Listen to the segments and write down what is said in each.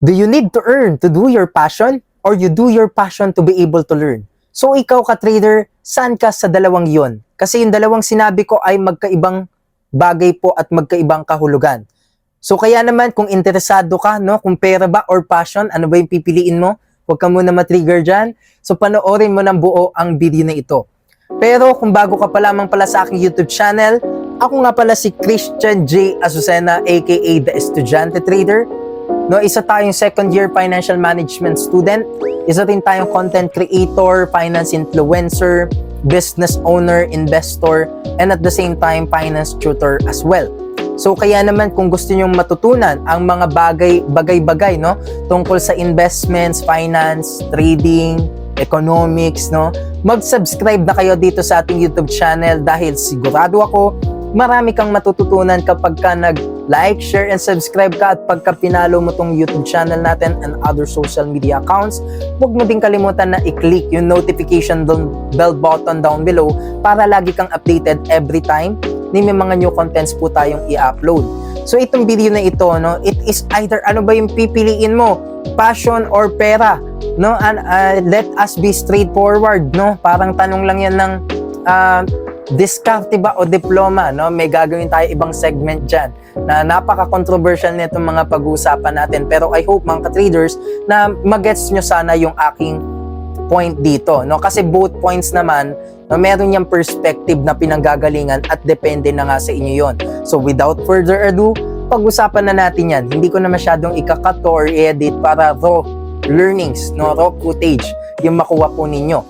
Do you need to earn to do your passion or you do your passion to be able to learn? So ikaw ka-trader, saan ka sa dalawang yon? Kasi yung dalawang sinabi ko ay magkaibang bagay po at magkaibang kahulugan. So kaya naman kung interesado ka, no, kung pera ba or passion, ano ba yung pipiliin mo? Huwag ka muna matrigger dyan. So panoorin mo ng buo ang video na ito. Pero kung bago ka pa lamang pala sa aking YouTube channel, ako nga pala si Christian J. Azucena aka The Estudyante Trader. No, isa tayong second year financial management student. Isa rin tayong content creator, finance influencer, business owner, investor, and at the same time, finance tutor as well. So kaya naman kung gusto nyong matutunan ang mga bagay-bagay, no, tungkol sa investments, finance, trading, economics, no, mag-subscribe na kayo dito sa ating YouTube channel dahil sigurado ako marami kang matututunan kapag ka nag-like, share, and subscribe ka at pagka pinalo mo tong YouTube channel natin and other social media accounts, huwag mo din kalimutan na i-click yung notification bell button down below para lagi kang updated every time may mga new contents po tayong i-upload. So itong video na ito, no, it is either ano ba yung pipiliin mo, passion or pera, no? And let us be straightforward, no? Parang tanong lang yan ng diskarte ba o diploma, no? May gagawin tayo ibang segment dyan na napaka-controversial nitong mga pag-uusapan natin. Pero I hope mga ka-traders na magets nyo sana yung aking point dito, no? Kasi both points naman, no, meron niyang perspective na pinanggagalingan at depende na nga sa inyo yon. So without further ado, pag-usapan na natin yan. Hindi ko na masyadong ikakato or edit para raw learnings, no? Raw footage yung makuha po ninyo.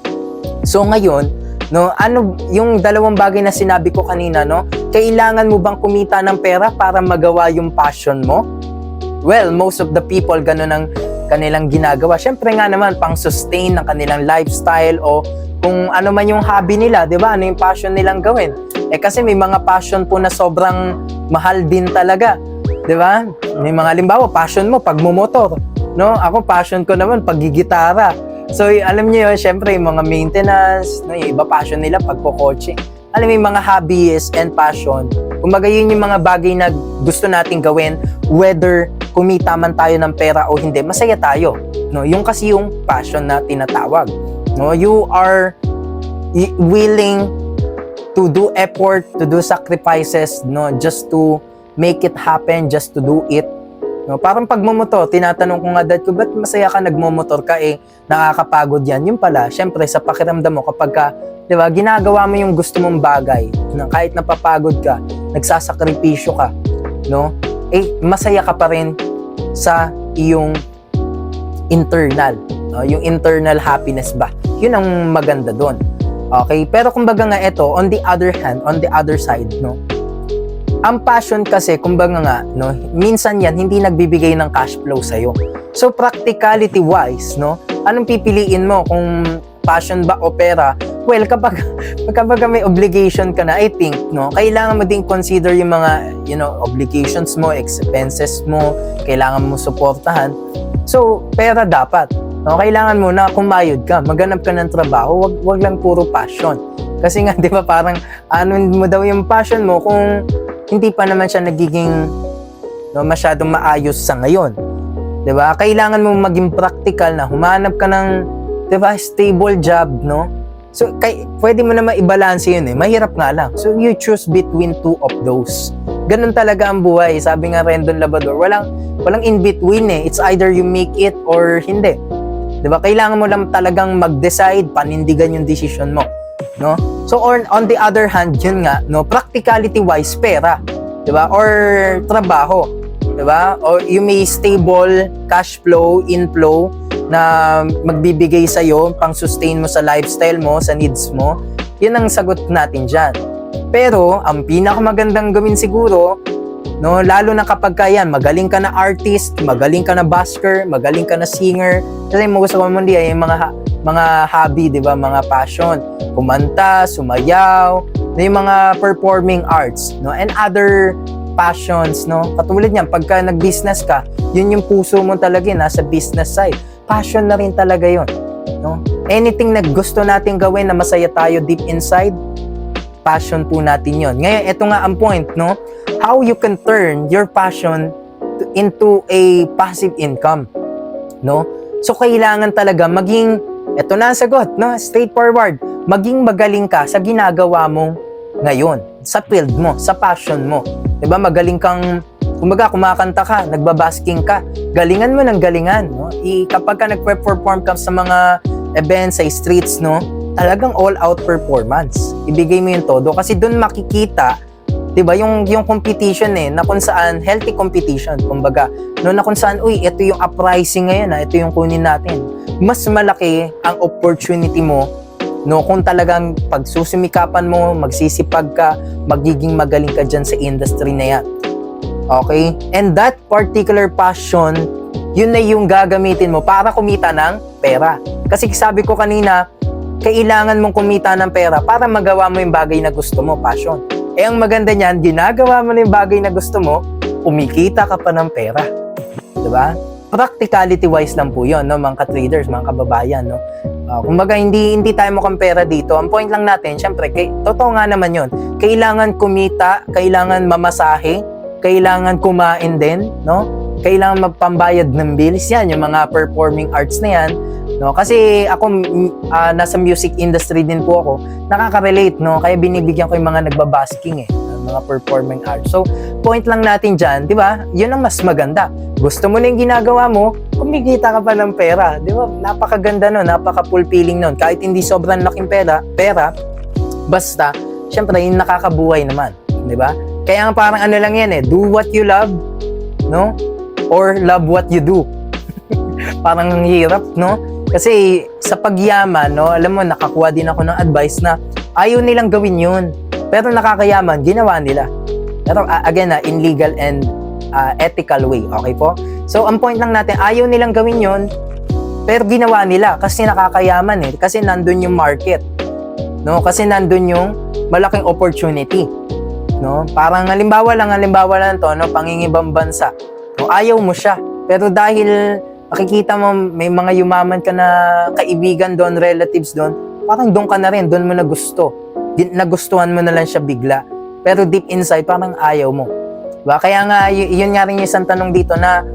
So ngayon, no, ano yung dalawang bagay na sinabi ko kanina, no? Kailangan mo bang kumita ng pera para magawa yung passion mo? Well, most of the people ganun ang kanilang ginagawa. Syempre nga naman pang sustain ng kanilang lifestyle o kung ano man yung hobby nila, 'di ba? Ano yung passion nilang gawin? Eh kasi may mga passion po na sobrang mahal din talaga, 'di ba? May mga halimbawa, passion mo pagmumotor, no? Ako passion ko naman paggigitara. So, alam niyo yun, syempre, yung mga maintenance, no, yung iba passion nila, pagko-coaching. Alam mo, yung mga hobbies and passion, kumbaga yun yung mga bagay na gusto nating gawin, whether kumita man tayo ng pera o hindi, masaya tayo. No? Yung kasi yung passion na tinatawag. No? You are willing to do effort, to do sacrifices, no, just to make it happen, just to do it. No, parang pagmumotor, tinatanong ko nga dad ko, ba't masaya ka nagmumotor ka nakakapagod yan? Yung pala, syempre sa pakiramdam mo kapag ka, di ba, ginagawa mo yung gusto mong bagay, na kahit napapagod ka, nagsasakripisyo ka, no? Masaya ka pa rin sa iyong internal, no? Yung internal happiness ba? Yun ang maganda doon. Okay? Pero kumbaga nga ito, on the other hand, on the other side, no? Ang passion kasi, kumbaga nga, no, minsan yan, hindi nagbibigay ng cash flow sa'yo. So, practicality-wise, no, anong pipiliin mo kung passion ba o pera? Well, kapag may obligation ka na, I think, no, kailangan mo din consider yung mga, obligations mo, expenses mo, kailangan mo suportahan. So, pera dapat. No, kailangan mo na kumayod ka, maghanap ka ng trabaho, wag lang puro passion. Kasi nga, di ba, parang, ano mo daw yung passion mo kung hindi pa naman siya nagiging masyadong maayos sa ngayon. 'Di ba? Kailangan mo maging practical na humanap ka ng, 'di ba, stable job, no? So pwede mo na maibalance 'yun Mahirap nga lang. So you choose between two of those. Ganun talaga ang buhay. Sabi nga Rendon Labrador, walang in between It's either you make it or hindi. 'Di ba? Kailangan mo lang talagang mag-decide, panindigan yung decision mo. No? So on the other hand, yun nga, no, practicality wise, pera, 'di ba? Or trabaho, 'di ba? Or you may stable cash flow, inflow na magbibigay sa iyo, pang-sustain mo sa lifestyle mo, sa needs mo. 'Yun ang sagot natin diyan. Pero ang pinakamagandang gawin siguro, no, lalo na kapag kayan, magaling ka na artist, magaling ka na busker, magaling ka na singer, kasi mo gusto mo hindi yung mga hobby, 'di ba, mga passion, kumanta, sumayaw, yung mga performing arts, no, and other passions, no. Katulad niyan, pagka nag-business ka, yun yung puso mo talaga nasa business side. Passion na rin talaga yun, no. Anything na gusto natin gawin na masaya tayo deep inside, passion po natin yun. Ngayon, ito nga ang point, no. How you can turn your passion into a passive income. no? So kailangan talaga maging, eto na ang sagot, no? Straightforward, maging magaling ka sa ginagawa mong ngayon, sa field mo, sa passion mo. 'Di ba? Magaling kang, kumbaga kumakanta ka, nagbabasking ka, galingan mo ng galingan, no? Kapag ka nagpe-perform ka sa mga events, sa streets, no? Talagang all-out performance. Ibigay mo yung todo kasi doon makikita, 'di ba, yung competition na kung saan healthy competition, kumbaga, no, na kung saan, uy, ito yung uprising ngayon, ito yung kunin natin. Mas malaki ang opportunity mo, no, kung talagang pagsusumikapan mo, magsisipag ka, magiging magaling ka dyan sa industry na yan. Okay? And that particular passion, yun na yung gagamitin mo para kumita ng pera. Kasi sabi ko kanina, kailangan mong kumita ng pera para magawa mo yung bagay na gusto mo, passion. Eh, ang maganda niyan, ginagawa mo na yung bagay na gusto mo, kumikita ka pa ng pera. Diba? Practicality-wise lang po yun, no, mga ka-traders, mga kababayan, no? Kumbaga, hindi tayo mukhang pera dito. Ang point lang natin, syempre, totoo nga naman yun. Kailangan kumita, kailangan mamasahe, kailangan kumain din, no? Kailangan magpambayad ng bills yan, yung mga performing arts na yan, no? Kasi ako, nasa music industry din po ako, nakaka-relate, no? Kaya binibigyan ko yung mga nagbabasking mga performing arts. So, point lang natin dyan, di ba? Yun ang mas maganda. Gusto mo na yung ginagawa mo, kumikita ka pa ng pera. Di ba? Napakaganda nun, napaka-fulfilling nun. Kahit hindi sobrang laking pera, basta, syempre, yung nakakabuhay naman. Di ba? Kaya parang ano lang yan do what you love, no? Or love what you do. Parang hirap, no? Kasi sa pagyaman, no, alam mo, nakakuha din ako ng advice na ayaw nilang gawin yun. Pero nakakayaman, ginawa nila. Pero again, in legal and ethical way. Okay po? So, ang point lang natin, ayaw nilang gawin yun, pero ginawa nila kasi nakakayaman Kasi nandun yung market. No? Kasi nandun yung malaking opportunity. No? Parang halimbawa lang to, no? Pangingibang bansa. No? Ayaw mo siya. Pero dahil makikita mo may mga yumaman ka na kaibigan doon, relatives doon, parang doon ka na rin, doon mo na gusto. Nagustuhan mo na lang siya bigla. Pero deep inside, parang ayaw mo. Diba? Kaya nga, yun nga rin yung isang tanong dito na,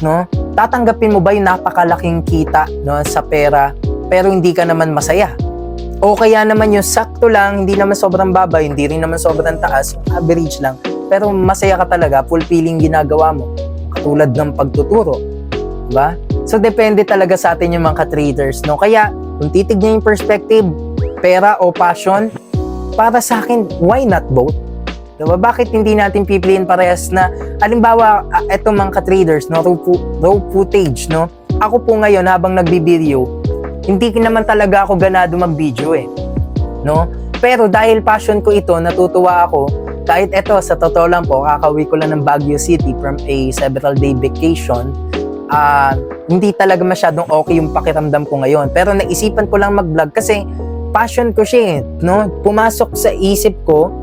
no, tatanggapin mo ba yung napakalaking kita, no, sa pera, pero hindi ka naman masaya? O kaya naman yung sakto lang, hindi naman sobrang baba, hindi rin naman sobrang taas, average lang, pero masaya ka talaga, fulfilling ginagawa mo, katulad ng pagtuturo. Diba? So, depende talaga sa atin yung mga ka-traders, no? Kaya, kung titignan yung perspective, pera o passion, para sa akin, why not both? Diba? Bakit hindi natin pipiliin parehas na, halimbawa, etong mga ka-traders, no, raw footage, no? Ako po ngayon, habang nagbibideo, hindi naman talaga ako ganado mag-video no? Pero dahil passion ko ito, natutuwa ako, kahit eto, sa totoo lang po, kakauwi ko lang ng Baguio City from a several day vacation, hindi talaga masyadong okay yung pakiramdam ko ngayon. Pero naisipan ko lang mag-vlog kasi passion ko siya no? Pumasok sa isip ko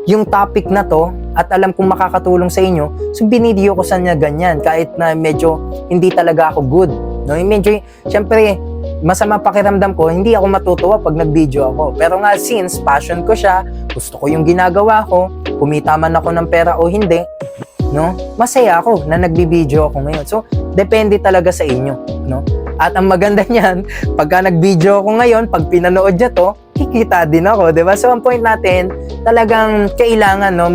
yung topic na to at alam kong makakatulong sa inyo, so binideo ko sa niya ganyan kahit na medyo hindi talaga ako good, no? Medyo, syempre, masama pakiramdam ko, hindi ako matutuwa pag nag-video ako. Pero nga, since passion ko siya, gusto ko yung ginagawa ko, kumita man ako ng pera o hindi, no? Masaya ako na nagbi-video ako ngayon. So, depende talaga sa inyo, no? At ang maganda niyan, pagka nag-video ako ngayon, pag pinanood niya to, kikita din ako, di ba? So, ang point natin, talagang kailangan, no,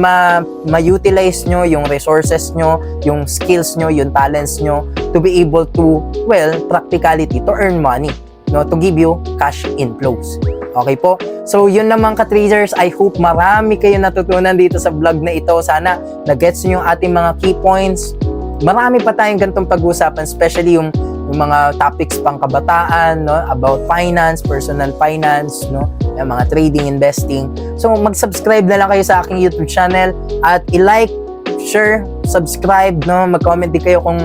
ma-utilize nyo yung resources nyo, yung skills nyo, yung talents nyo, to be able to, well, practicality, to earn money, no, to give you cash inflows. Okay po? So, yun naman ka-traders, I hope marami kayo natutunan dito sa vlog na ito. Sana na-gets nyo yung ating mga key points. Marami pa tayong ganitong pag-usapan, especially yung mga topics pang kabataan, no, about finance, personal finance, no, yung mga trading, investing. So, mag-subscribe na lang kayo sa aking YouTube channel at i-like, share, subscribe, no, mag-comment din kayo kung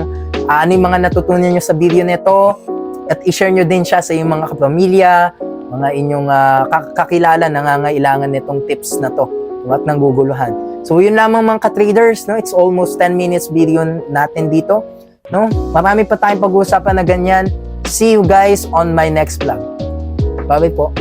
ano yung mga natutunan nyo sa video nito at i-share nyo din siya sa iyong mga kapamilya, mga inyong kakilala na nangangailangan nitong tips na to at nangguguluhan. So, yun lamang mga ka-traders, no, it's almost 10 minutes video natin dito. No? Marami pa tayong pag-uusapan na ganyan. See you guys on my next vlog. Bye-bye po.